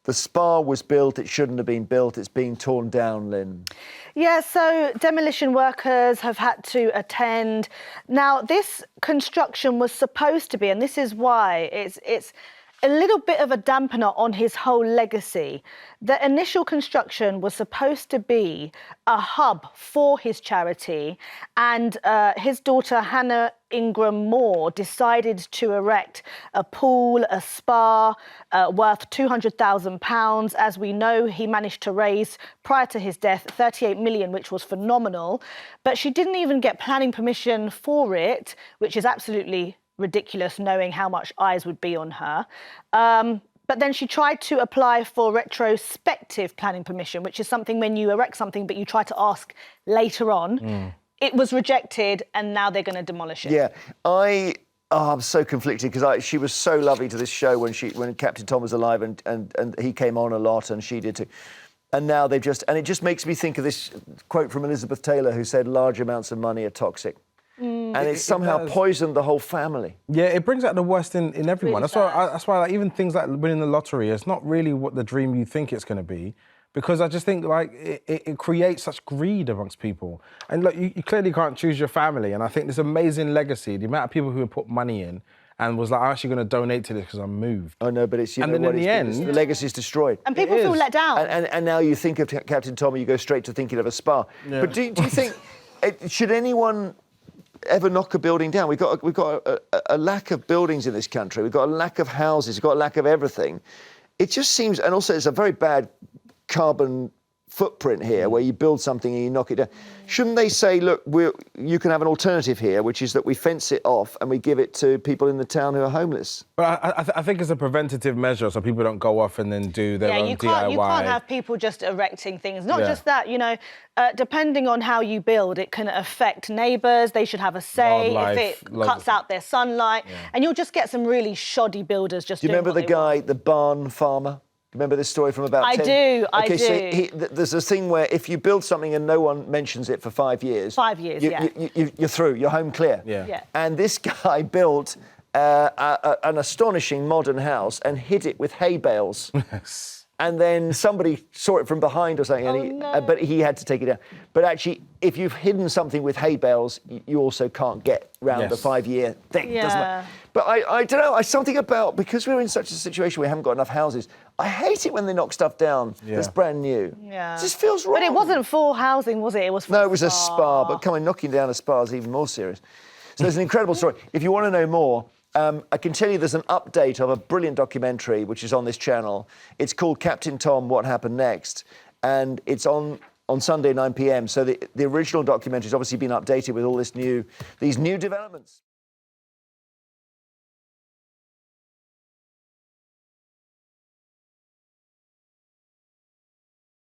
the spa was built, it shouldn't have been built, it's being torn down, Lynn. Yeah, so demolition workers have had to attend. Now, this construction was supposed to be, and this is why it's a little bit of a dampener on his whole legacy. The initial construction was supposed to be a hub for his charity, and his daughter, Hannah Ingram-Moore, decided to erect a pool, a spa, worth £200,000. As we know, he managed to raise, prior to his death, 38 million, which was phenomenal. But she didn't even get planning permission for it, which is absolutely ridiculous, knowing how much eyes would be on her. But then she tried to apply for retrospective planning permission, which is something when you erect something, but you try to ask later on. It was rejected, and now they're going to demolish it. Yeah, I'm so conflicted because she was so lovely to this show when Captain Tom was alive, and he came on a lot, and she did too. And now they've and it just makes me think of this quote from Elizabeth Taylor, who said, "Large amounts of money are toxic." And it's somehow poisoned the whole family. Yeah, it brings out the worst in everyone. Really that's why like, even things like winning the lottery, it's not really what the dream you think it's going to be. Because I just think like it creates such greed amongst people. And look, you clearly can't choose your family. And I think this amazing legacy, the amount of people who have put money in and was like, I'm actually going to donate to this because I'm moved. Oh no, but it's, and then in the end, the legacy's destroyed. And people feel let down. And now you think of Captain Tom, you go straight to thinking of a spa. Yeah. But do you think, should anyone ever knock a building down? We've got a lack of buildings in this country. We've got a lack of houses. We've got a lack of everything. It just seems, and also it's a very bad carbon footprint here, where you build something and you knock it down. Shouldn't they say, look, you can have an alternative here, which is that we fence it off and we give it to people in the town who are homeless? But I think it's a preventative measure, so people don't go off and then do their own DIY. You can't have people just erecting things. Not just that, you know, depending on how you build, it can affect neighbours. They should have a say if it cuts out their sunlight. Yeah. And you'll just get some really shoddy builders just doing what they want. Do you remember the guy, the barn farmer? Remember this story from about 10? I do. Okay, so there's a thing where if you build something and no one mentions it for 5 years... 5 years, you're through, you're home clear. Yeah. And this guy built an astonishing modern house and hid it with hay bales. And then somebody saw it from behind or something, but he had to take it down. But actually, if you've hidden something with hay bales, you also can't get round the 5-year thing, doesn't it? But I don't know, something about, because we're in such a situation where we haven't got enough houses, I hate it when they knock stuff down that's brand new. Yeah. It just feels wrong. But it wasn't for housing, was it? It was for No, it was a spa, but come on, knocking down a spa is even more serious. So there's an incredible story. If you want to know more, I can tell you there's an update of a brilliant documentary which is on this channel. It's called Captain Tom, What Happened Next? And it's on Sunday, 9 p.m. So the original documentary has obviously been updated with all these new developments.